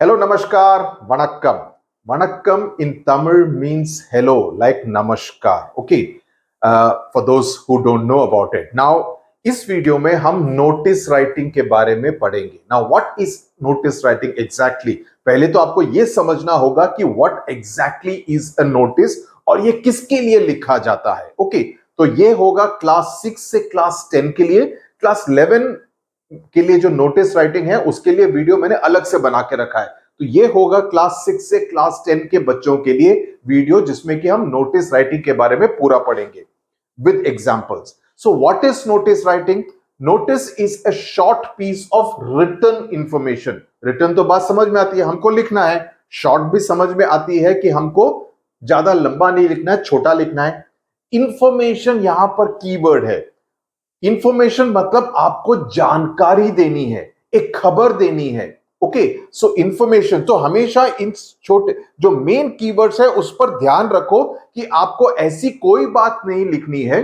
Hello, Namaskar, Vanakkam. Vanakkam in Tamil means hello, like Namaskar. Okay, for those who don't know about it. Now, इस video में हम notice writing के बारे में पढ़ेंगे. Now, what is notice writing exactly? पहले तो आपको ये समझना होगा कि what exactly is a notice और ये किसके लिए लिखा जाता है. ओके, तो ये होगा क्लास 6 से क्लास 10 के लिए. क्लास 11 के लिए जो नोटिस राइटिंग है उसके लिए वीडियो मैंने अलग से बना के रखा है. तो ये होगा क्लास 6 से क्लास 10 के बच्चों के लिए वीडियो जिसमें कि हम नोटिस राइटिंग के बारे में पूरा पढ़ेंगे with examples. So what is notice writing? Notice is a short piece of written information. Written तो बात समझ में आती है, हमको लिखना है. शॉर्ट भी समझ में आती है कि हमको ज्यादा लंबा नहीं लिखना है, छोटा लिखना है. इंफॉर्मेशन यहां पर कीवर्ड है. इंफॉर्मेशन मतलब आपको जानकारी देनी है, एक खबर देनी है. ओके, सो इंफॉर्मेशन. तो हमेशा इन छोटे जो मेन कीवर्ड्स है उस पर ध्यान रखो कि आपको ऐसी कोई बात नहीं लिखनी है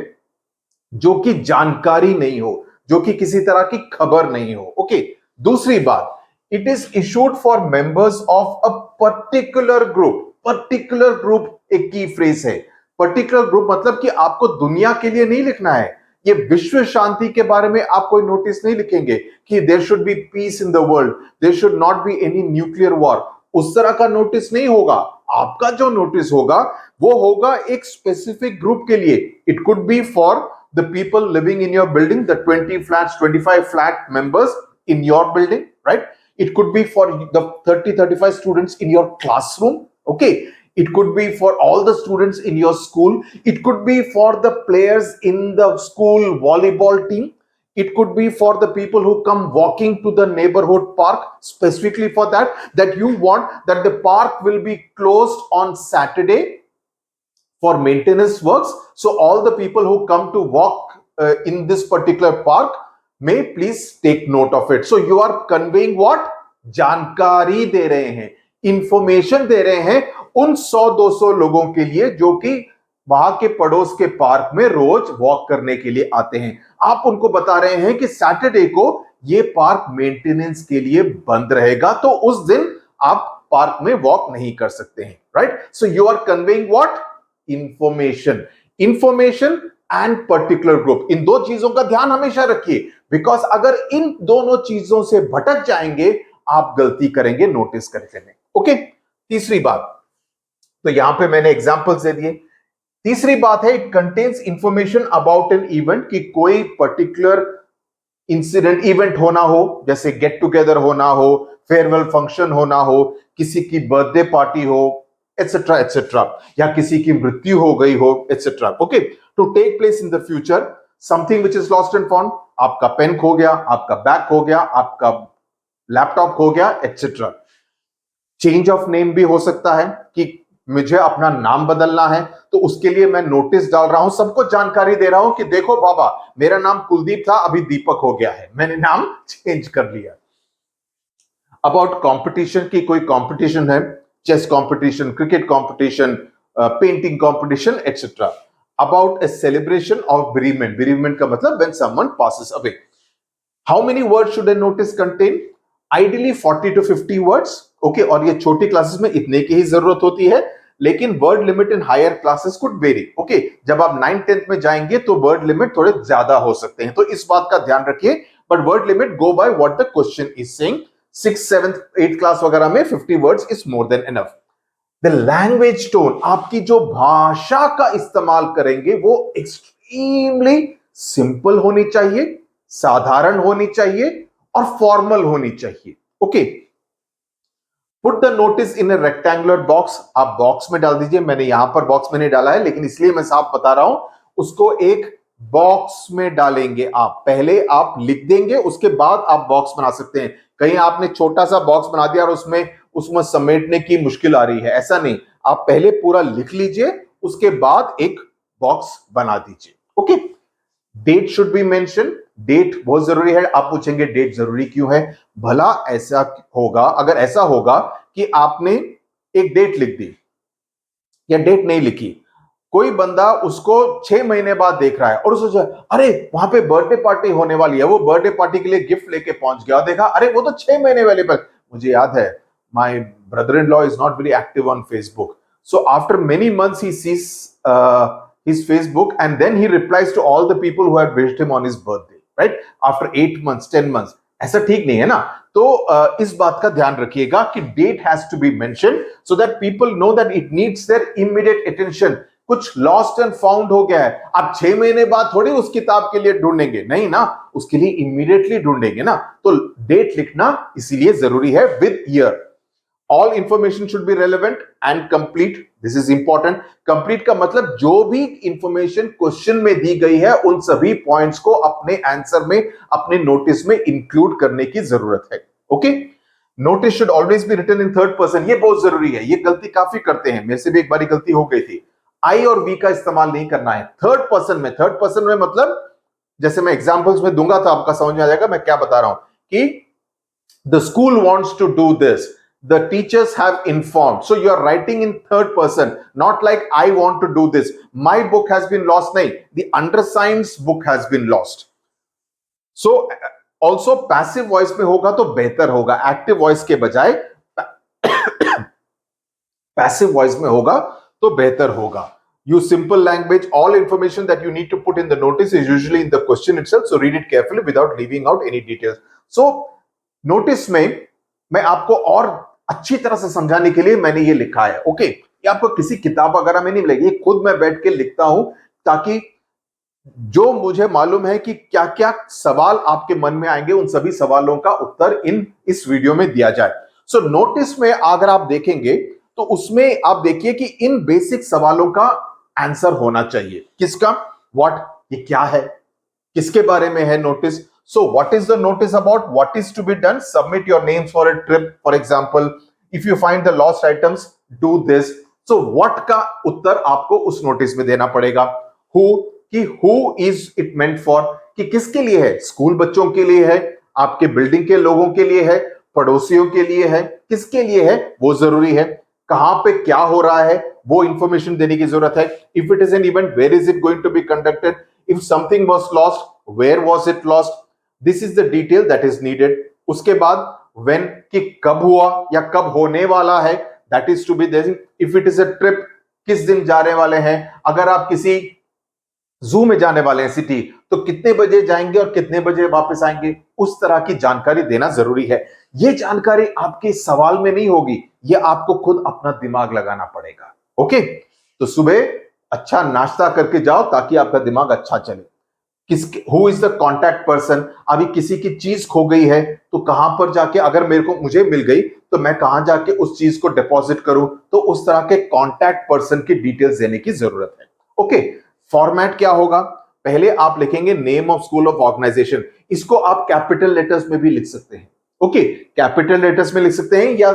जो कि जानकारी नहीं हो, जो कि किसी तरह की खबर नहीं हो. ओके, दूसरी बात, it is issued for members of a particular group. Particular group एक की फ्रेज है. पर्टिकुलर ग्रुप मतलब कि आपको दुनिया के लिए नहीं लिखना है. ये विश्व शांति के बारे में आप कोई नोटिस नहीं लिखेंगे कि there should be peace in the world, there should not be any nuclear war. उस तरह का नोटिस नहीं होगा. आपका जो नोटिस होगा वो होगा एक स्पेसिफिक ग्रुप के लिए. It could be for the people living in your building, the 20 flats, 25 flat members in your building, right? It could be for the 30-35 students in your classroom. Okay, it could be for all the students in your school. It could be for the players in the school volleyball team. It could be for the people who come walking to the neighborhood park, specifically for that you want that the park will be closed on Saturday for maintenance works. So all the people who come to walk in this particular park may please take note of it. So you are conveying what? जानकारी दे रहे हैं, information दे रहे हैं उन 100-200 लोगों के लिए जो कि वहां के पड़ोस के पार्क में रोज वॉक करने के लिए आते हैं. आप उनको बता रहे हैं कि सैटरडे को ये पार्क मेंटेनेंस के लिए बंद रहेगा, तो उस दिन आप पार्क में वॉक नहीं कर सकते हैं. Right? So you are conveying what? Information and particular group. इन दो चीजों का ध्यान हमेशा रखिए, बिकॉज अगर इन दोनों चीजों से भटक जाएंगे आप गलती करेंगे नोटिस करने में. ओके, तीसरी बात, तो यहां पे मैंने एग्जांपल्स दे दिए. तीसरी बात है, it contains information about an event, कि कोई पर्टिकुलर इंसिडेंट इवेंट होना हो, जैसे गेट टुगेदर होना हो, फेयरवेल फंक्शन होना हो, किसी की बर्थडे पार्टी हो, एटसेट्रा एटसेट्रा, या किसी की मृत्यु हो गई हो, etcetera. Okay, to take place in the future, something which is lost and found. आपका पेन खो गया, आपका बैग खो गया, आपका लैपटॉप खो गया, एटसेट्रा. चेंज ऑफ नेम भी हो सकता है कि मुझे अपना नाम बदलना है, तो उसके लिए मैं नोटिस डाल रहा हूं, सबको जानकारी दे रहा हूं कि देखो बाबा, मेरा नाम कुलदीप था, अभी दीपक हो गया है, मैंने नाम चेंज कर लिया. अबाउट कंपटीशन, की कोई कंपटीशन है, chess competition, cricket competition, painting competition, etcetera. About a celebration of bereavement. bereavement का मतलब when someone passes away. How many words should a notice contain? Ideally 40 to 50 words. Okay, और ये छोटी classes में इतने की ही जरूरत होती है, लेकिन word limit in higher classes could vary. Okay, जब आप 9th-10th में जाएंगे तो वर्ड लिमिट थोड़े ज्यादा हो सकते हैं, तो इस बात का ध्यान रखिए. But word limit go by what the question is saying. 6th, 7th, 8th class वगैरह में 50 words is more than enough. The language tone, आपकी जो भाषा का इस्तेमाल करेंगे वो एक्सट्रीमली सिंपल होनी चाहिए, साधारण होनी चाहिए और फॉर्मल होनी चाहिए. Okay, put the notice in A rectangular box. आप बॉक्स में डाल दीजिए. मैंने यहां पर बॉक्स में नहीं डाला है, लेकिन इसलिए मैं साफ बता रहा हूं, उसको एक बॉक्स में डालेंगे आप. पहले आप लिख देंगे, उसके बाद आप बॉक्स बना सकते हैं. कहीं आपने छोटा सा बॉक्स बना दिया और उसमें समेटने की मुश्किल आ रही है, ऐसा नहीं. आप पहले पूरा लिख लीजिए, उसके बाद एक बॉक्स बना दीजिए. Okay, date should be mention. Date बहुत जरूरी है. आप पूछेंगे डेट जरूरी क्यों है? भला ऐसा होगा, अगर ऐसा होगा कि आपने एक डेट लिख दी या डेट नहीं लिखी, कोई बंदा उसको 6 महीने बाद देख रहा है और सोचा अरे वहां पे बर्थडे पार्टी होने वाली है, वो बर्थडे पार्टी के लिए गिफ्ट लेके पहुंच गया, देखा अरे वो तो 6 महीने वाले पर. मुझे याद है my brother-in-law is not very active on Facebook. So after many months he sees his Facebook, and then he replies to all the people who had wished him on his birthday, right? After 8 months, 10 months. ऐसा ठीक नहीं है ना. तो इस बात का ध्यान रखिएगा कि date has to be mention so that people know that it needs their immediate attention. कुछ लॉस्ट एंड फाउंड हो गया है, आप 6 महीने बाद थोड़ी उस किताब के लिए ढूंढेंगे, नहीं ना, उसके लिए इमीडिएटली ढूंढेंगे ना. तो डेट लिखना इसीलिए जरूरी है with year. All information should be relevant and complete. This is important. Complete का मतलब जो भी इंफॉर्मेशन क्वेश्चन में दी गई है उन सभी पॉइंट्स को अपने आंसर में, अपने नोटिस में इंक्लूड करने की जरूरत है. Okay. Notice should always be written in third person. ये बहुत जरूरी है, ये गलती काफी करते हैं, मेरे से भी एक बारी गलती हो गई थी. आई और वी का इस्तेमाल नहीं करना है थर्ड पर्सन में. थर्ड पर्सन में मतलब जैसे मैं एग्जांपल्स में दूंगा तो आपका समझ में आ जाएगा मैं क्या बता रहा हूं कि the school wants to do this, the teachers have informed. So you are writing in third person, not like I want to do this, my book has been lost. nahi, the undersigned's book has been lost. So also passive voice में होगा तो बेहतर होगा, active voice के बजाय passive voice में होगा तो बेहतर होगा. Use simple language. All information that you need to put in the notice is usually in the question itself, so read it carefully without leaving out any details. So notice में मैं आपको और अच्छी तरह से समझाने के लिए मैंने ये लिखा है. ओके. ये आपको किसी किताब वगैरह में नहीं मिलेगी, ये खुद मैं बैठ के लिखता हूं ताकि जो मुझे मालूम है कि क्या क्या सवाल आपके मन में आएंगे उन सभी सवालों का उत्तर इस वीडियो में दिया जाए. सो नोटिस में अगर आप देखेंगे तो उसमें आप देखिए कि इन बेसिक सवालों का आंसर होना चाहिए. किसका? व्हाट, ये क्या है, किसके बारे में है notice. So what is the notice about? What is to be done? Submit your names for a trip, for example. If you find the lost items, do this. So what का उत्तर आपको उस नोटिस में देना पड़ेगा. Who, कि who is it meant for, कि किसके लिए है. स्कूल बच्चों के लिए है, आपके बिल्डिंग के लोगों के लिए है, पड़ोसियों के लिए है, किसके लिए है वो जरूरी है. कहां पे क्या हो रहा है वो इंफॉर्मेशन देने की जरूरत है. If it is an event, where is it going to be conducted? If something was lost, where was it lost? This is the detail that is needed. उसके बाद when, कि कब हुआ या कब होने वाला है, that is to be there. If it is a trip, किस दिन जाने वाले हैं. अगर आप किसी जू में जाने वाले हैं सिटी, तो कितने बजे जाएंगे और कितने बजे वापस आएंगे, उस तरह की जानकारी देना जरूरी है. ये जानकारी आपके सवाल में नहीं होगी, ये आपको खुद अपना दिमाग लगाना पड़ेगा. ओके. तो सुबह अच्छा नाश्ता करके जाओ ताकि आपका दिमाग अच्छा चले. Who is the contact person. अभी किसी की चीज खो गई है तो कहां पर जाके, अगर मुझे मिल गई तो मैं कहां जाके उस चीज को डिपॉजिट करूं, तो उस तरह के कॉन्टैक्ट पर्सन की डिटेल्स देने की जरूरत है. ओके. फॉर्मेट क्या होगा? पहले आप लिखेंगे name of school of organisation. इसको आप कैपिटल लेटर्स में भी लिख सकते हैं. ओके. कैपिटल लेटर्स में लिख सकते हैं या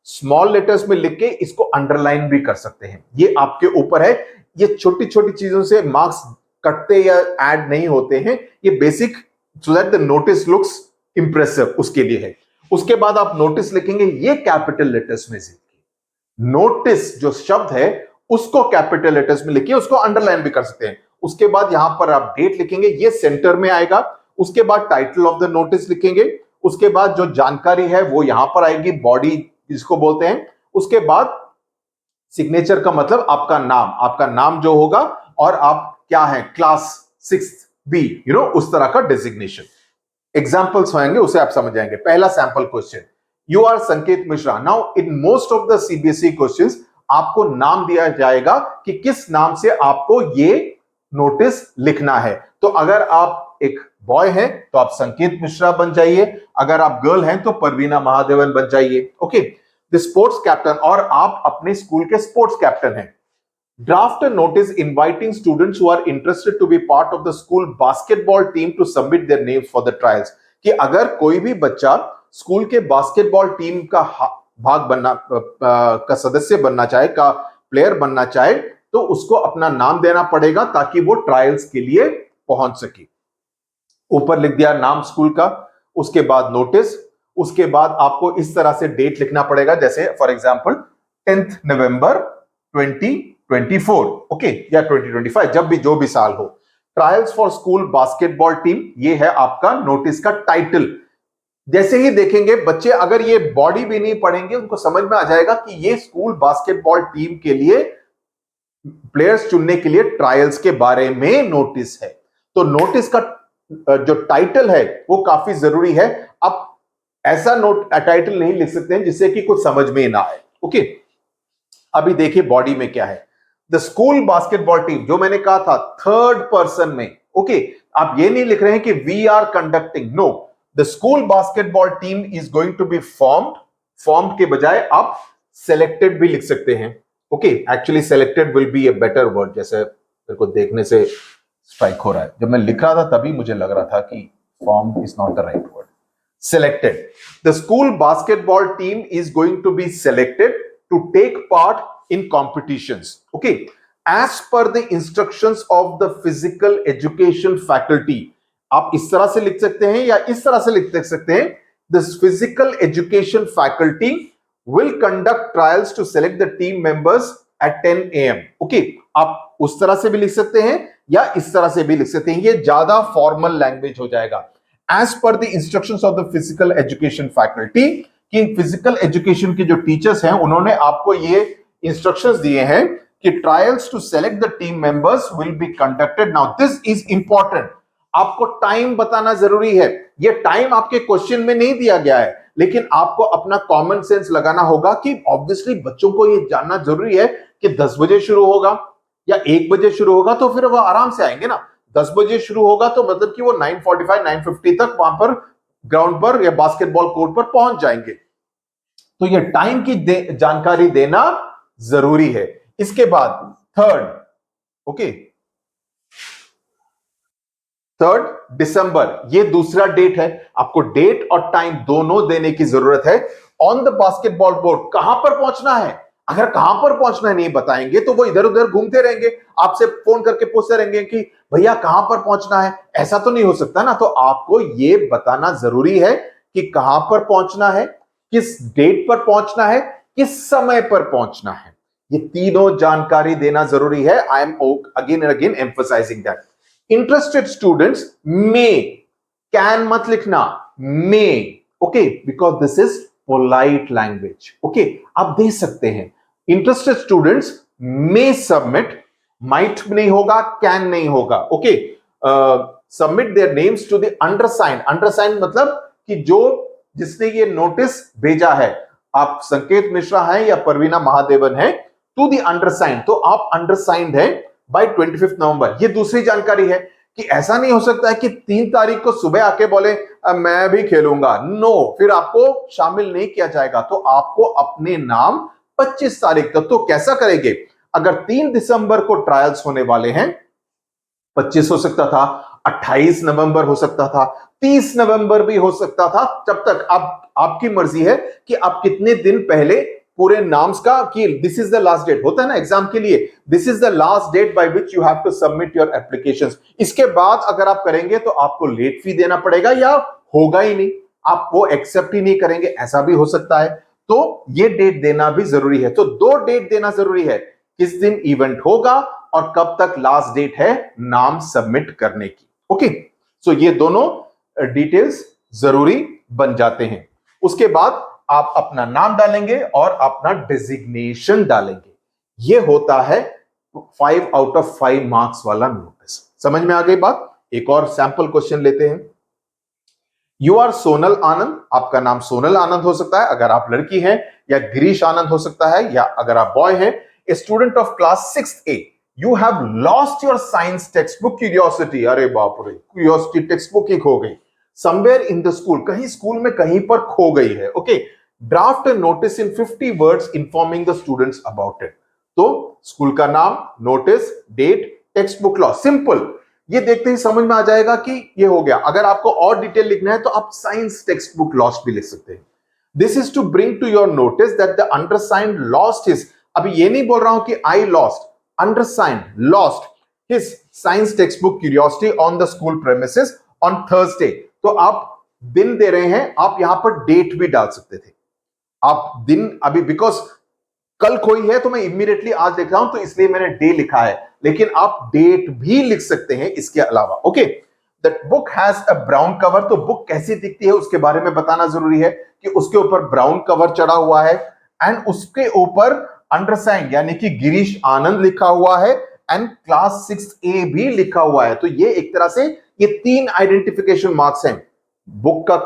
स्मॉल लेटर्स में लिख के इसको अंडरलाइन भी कर सकते हैं, ये आपके ऊपर है. ये छोटी छोटी चीजों से मार्क्स कटते या ऐड नहीं होते हैं, ये basic so that the notice looks impressive उसके लिए है. उसके बाद आप नोटिस लिखेंगे, ये कैपिटल लेटर्स में लिखिए. नोटिस जो शब्द है उसको कैपिटल लेटर्स में लिखिए, उसको अंडरलाइन भी कर सकते हैं. उसके बाद यहां पर आप डेट लिखेंगे, ये सेंटर में आएगा. उसके बाद टाइटल ऑफ द नोटिस लिखेंगे. उसके बाद जो जानकारी है वो यहां पर आएगी, बॉडी जिसको बोलते हैं. उसके बाद सिग्नेचर का मतलब आपका नाम जो होगा और आप क्या है, क्लास 6th B, उस तरह का डेजिग्नेशन. एग्जांपल्स होंगे, उसे आप समझ जाएंगे. पहला सैंपल क्वेश्चन, यू आर संकेत Mishra. Now in most of the CBSE questions आपको नाम दिया जाएगा कि किस नाम से आपको ये नोटिस लिखना है. तो अगर आप एक बॉय हैं तो आप संकेत मिश्रा बन जाइए, अगर आप गर्ल हैं तो परवीना महादेवन बन जाइए. ओके. द स्पोर्ट्स कैप्टन, और आप अपने स्कूल के स्पोर्ट्स कैप्टन हैं. Draft a notice inviting students who are interested to be part of the school basketball team to submit their names for the trials. कि अगर कोई भी बच्चा स्कूल के बास्केटबॉल टीम का भाग बनना का सदस्य बनना चाहे, का प्लेयर बनना चाहे, तो उसको अपना नाम देना पड़ेगा ताकि वो ट्रायल्स के लिए पहुंच सके. ऊपर लिख दिया नाम स्कूल का. उसके बाद नोटिस. उसके बाद आपको इस तरह से डेट लिखना पड़ेगा, जैसे for example 10th November 2024, okay, या 2025, जब भी जो भी साल हो. Trials for school basketball team, ये है आपका नोटिस का टाइटल. जैसे ही देखेंगे बच्चे, अगर ये बॉडी भी नहीं पढ़ेंगे, उनको समझ में आ जाएगा कि ये स्कूल बास्केटबॉल टीम के लिए प्लेयर्स चुनने के लिए ट्रायल्स के बारे में नोटिस है। तो नोटिस का जो टाइटल है वो काफी जरूरी है। अब ऐसा नोट टाइटल नहीं लिख सकते हैं जिससे कि कुछ समझ में ना आए। ओके, अभी देखिए बॉडी में क्या है। द स्कूल बास्केटबॉल टीम, जो मैंने कहा था थर्ड पर्सन में। ओके, आप ये नहीं लिख रहे हैं कि we are conducting, no, the school basketball team is going to be formed. Formed के बजाय आप सेलेक्टेड भी लिख सकते हैं। Okay, actually selected will be a better word, जैसे मेरे को देखने से स्ट्राइक हो रहा है। जब मैं लिख रहा था तभी मुझे लग रहा था कि form is not the right word. Selected. The school basketball team is going to be selected to take part in competitions. Okay. As per the instructions of the physical education faculty. आप इस तरह से लिख सकते हैं या इस तरह से लिख सकते हैं। This physical education faculty will conduct trials to select the team members at 10 AM. Okay. आप उस तरह से भी लिख सकते हैं या इस तरह से भी लिख सकते हैं। ये ज्यादा फॉर्मल लैंग्वेज हो जाएगा। As per the instructions of the physical education faculty, कि फिजिकल एजुकेशन के जो टीचर्स हैं उन्होंने आपको ये इंस्ट्रक्शंस दिए हैं कि trials to select the team members will be conducted. Now this is important, आपको टाइम बताना जरूरी है। ये टाइम आपके क्वेश्चन में नहीं दिया गया है, लेकिन आपको अपना कॉमन सेंस लगाना होगा कि ऑब्वियसली बच्चों को ये जानना जरूरी है कि 10 बजे शुरू होगा या 1 बजे शुरू होगा, तो फिर वो आराम से आएंगे ना। 10 बजे शुरू होगा तो मतलब कि वो 9:45 9:50 तक वहां पर ग्राउंड पर या बास्केटबॉल कोर्ट पर पहुंच जाएंगे। तो ये टाइम की जानकारी देना जरूरी है। इसके बाद थर्ड, ओके, 3 दिसंबर, ये दूसरा डेट है। आपको डेट और टाइम दोनों देने की जरूरत है। ऑन द बास्केटबॉल बोर्ड कहां पर पहुंचना है, अगर कहां पर पहुंचना नहीं बताएंगे तो वो इधर उधर घूमते रहेंगे, आपसे फोन करके पूछते रहेंगे कि भैया कहां पर पहुंचना है। ऐसा तो नहीं हो सकता ना। तो आपको ये बताना जरूरी है कि कहां पर पहुंचना है, किस डेट पर पहुंचना है, किस समय पर पहुंचना है। ये तीनों जानकारी देना जरूरी है। I am again and again emphasising that. Interested students may, can मत लिखना, may, okay, because this is polite language. Okay, आप दे सकते हैं। Interested students may submit, might नहीं होगा, कैन नहीं होगा। Okay, submit their names to the undersigned. Undersigned मतलब कि जो जिसने ये नोटिस भेजा है, आप संकेत मिश्रा हैं या परवीना महादेवन हैं, टू द अंडरसाइंड, तो आप अंडरसाइंड हैं बाय 25 नवंबर। ये दूसरी जानकारी है कि ऐसा नहीं हो सकता है कि 3 तारीख को सुबह आके बोले मैं भी खेलूंगा। नो, फिर आपको शामिल नहीं किया जाएगा। तो आपको अपने नाम 25 तारीख तक, तो कैसा करेंगे, अगर 3 दिसंबर को ट्रायल्स होने वाले हैं, 25 हो सकता था, 28 नवंबर हो सकता था, 30 नवंबर भी हो सकता था। जब तक आपकी मर्जी है कि आप कितने दिन पहले पूरे नाम्स का, कि this is the last date होता है ना एग्जाम के लिए, this is the last date by which you have to submit your applications. इसके बाद अगर आप करेंगे तो आपको लेट फी देना पड़ेगा या होगा ही नहीं, आप वो एक्सेप्ट ही नहीं करेंगे, ऐसा भी हो सकता है। तो ये डेट देना भी जरूरी है। तो 2 डेट देना जरूरी है, किस दिन इवेंट होगा और कब तक लास्ट डेट है नाम सबमिट करने की। ओके, सो ये दोनों डिटेल्स जरूरी बन जाते हैं। उसके बाद आप अपना नाम डालेंगे और अपना डेजिग्नेशन डालेंगे। ये होता है 5 आउट ऑफ 5 मार्क्स वाला नोटिस। समझ में आ गई बात। एक और सैंपल क्वेश्चन लेते हैं। यू आर सोनल आनंद, आपका नाम सोनल आनंद हो सकता है अगर आप लड़की हैं, या गिरीश आनंद हो सकता है या अगर आप बॉय हैं। A student of class 6th A, you have lost your science text book curiosity. अरे बाप रे, क्यूरियोसिटी टेक्स्ट बुक ही खो गई समवेयर इन द स्कूल, कहीं स्कूल में कहीं पर खो गई है। Okay, draft a notice in 50 words informing the students about it. तो स्कूल का नाम, notice, date, text book loss, simple. ये देखते ही समझ में आ जाएगा कि ये हो गया। अगर आपको और डिटेल लिखना है तो आप साइंस टेक्स्ट बुक लॉस्ट भी लिख सकते हैं। This is to bring to your notice that the undersigned lost his, अभी ये नहीं बोल रहा हूं कि I lost, undersigned lost his science text book curiosity on the school premises on Thursday. तो आप दिन दे रहे हैं, आप यहां पर डेट भी डाल सकते थे। आप दिन, अभी बिकॉज कल खोई है तो मैं इमीडिएटली आज लिख रहा हूं तो इसलिए मैंने डे लिखा है, लेकिन आप डेट भी लिख सकते हैं इसके अलावा। Okay, that book has a brown cover, तो बुक कैसी दिखती है उसके बारे में बताना जरूरी है कि उसके ऊपर ब्राउन कवर चढ़ा हुआ है एंड उसके ऊपर अंडरसाइंड यानी कि गिरीश आनंद लिखा हुआ है एंड क्लास 6A भी लिखा हुआ है। तो ये एक तरह से ये 3 आइडेंटिफिकेशन मार्क्स हैं। बुक का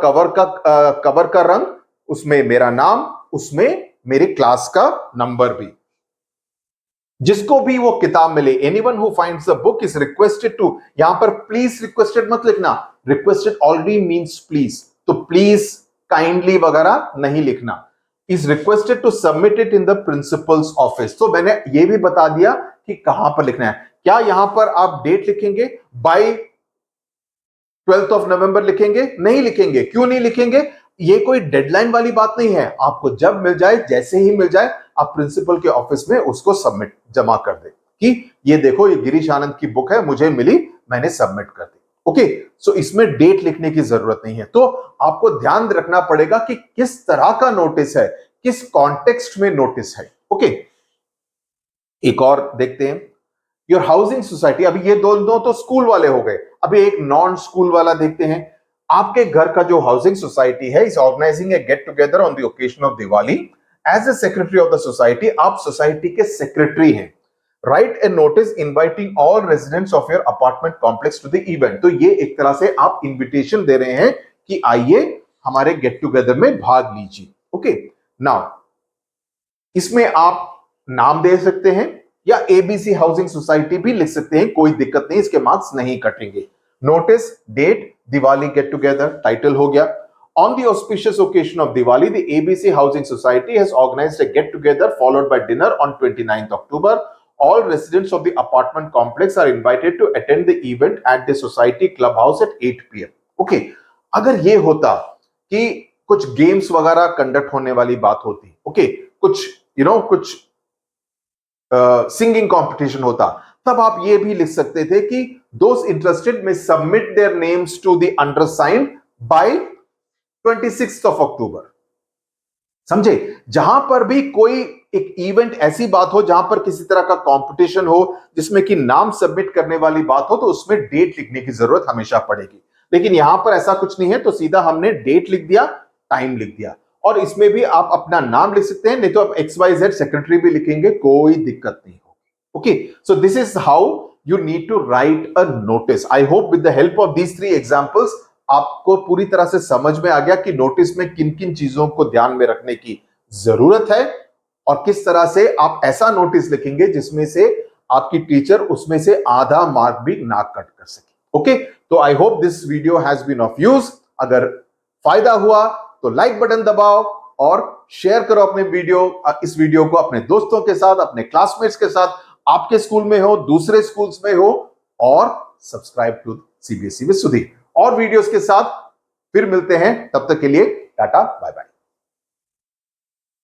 कवर का रंग, उसमें मेरा नाम, उसमें मेरे क्लास का नंबर भी। जिसको भी वो किताब मिले, anyone who finds the book is requested to, यहां पर प्लीज रिक्वेस्टेड मत लिखना, रिक्वेस्टेड ऑलरेडी मींस प्लीज, तो प्लीज काइंडली वगैरह नहीं लिखना। Is requested to submit it in the principal's office. तो मैंने ये भी बता दिया कि कहां पर लिखना है। क्या यहां पर आप डेट लिखेंगे बाय 12th ऑफ नवंबर लिखेंगे? नहीं लिखेंगे। क्यों नहीं लिखेंगे? ये कोई डेडलाइन वाली बात नहीं है। आपको जब मिल जाए, जैसे ही मिल जाए, आप प्रिंसिपल के ऑफिस में उसको सबमिट जमा कर दे कि ये देखो ये गिरीश आनंद की बुक है, मुझे मिली, मैंने सबमिट कर दी। ओके, सो इसमें डेट लिखने की जरूरत नहीं है। तो आपको ध्यान रखना पड़ेगा कि किस तरह का नोटिस है, किस कॉन्टेक्स्ट में नोटिस है। ओके, एक और देखते हैं, योर हाउसिंग सोसाइटी। अभी ये दो तो स्कूल वाले हो गए, अभी एक नॉन स्कूल वाला देखते हैं। आपके घर का जो हाउसिंग सोसाइटी है is organising a get together on the occasion of Diwali. As a secretary of the society, आप सोसाइटी के सेक्रेटरी हैं। Write a notice inviting all residents of your apartment complex to the event. तो ये एक तरह से आप इन्विटेशन दे रहे हैं कि आइए हमारे गेट टुगेदर में भाग लीजिए। ओके, नाउ इसमें आप नाम दे सकते हैं या एबीसी हाउसिंग सोसाइटी भी लिख सकते हैं, कोई दिक्कत नहीं, इसके मार्क्स नहीं कटेंगे। Notice, date, Diwali get together, title हो गया। On the auspicious occasion of Diwali, the ABC Housing Society has organized a get-together followed by dinner on 29th October. All residents of the apartment complex are invited to attend the event at the society clubhouse at 8 p.m. Okay, अगर ये होता कि कुछ games वगैरह conduct होने वाली बात होती, ओके, कुछ कुछ सिंगिंग कंपटीशन होता, तब आप ये भी लिख सकते थे कि those interested may submit their names to the undersigned by 26th of October। समझे? जहां पर भी कोई एक इवेंट ऐसी बात हो जहां पर किसी तरह का कंपटीशन हो जिसमें कि नाम सबमिट करने वाली बात हो, तो उसमें डेट लिखने की जरूरत हमेशा पड़ेगी। लेकिन यहां पर ऐसा कुछ नहीं है, तो सीधा हमने डेट लिख दिया, टाइम लिख दिया। और इसमें भी आप अपना नाम लिख सकते हैं, नहीं तो आप XYZ सेक्रेटरी भी लिखेंगे, कोई दिक्कत नहीं होगी। Okay, so this is how you need to write a notice. I hope with the help of these 3 examples आपको पूरी तरह से समझ में आ गया कि नोटिस में किन किन चीजों को ध्यान में रखने की जरूरत है और किस तरह से आप ऐसा नोटिस लिखेंगे जिसमें से आपकी टीचर उसमें से आधा मार्क भी ना कट कर सके। ओके, तो I hope this video has been of use. अगर फायदा हुआ तो लाइक बटन दबाओ और शेयर करो अपने इस वीडियो को अपने दोस्तों के साथ, अपने क्लासमेट्स के साथ, आपके स्कूल में हो, दूसरे स्कूल्स में हो, और subscribe to CBSE with Sudhir. और वीडियोस के साथ फिर मिलते हैं, तब तक के लिए टाटा बाय बाय।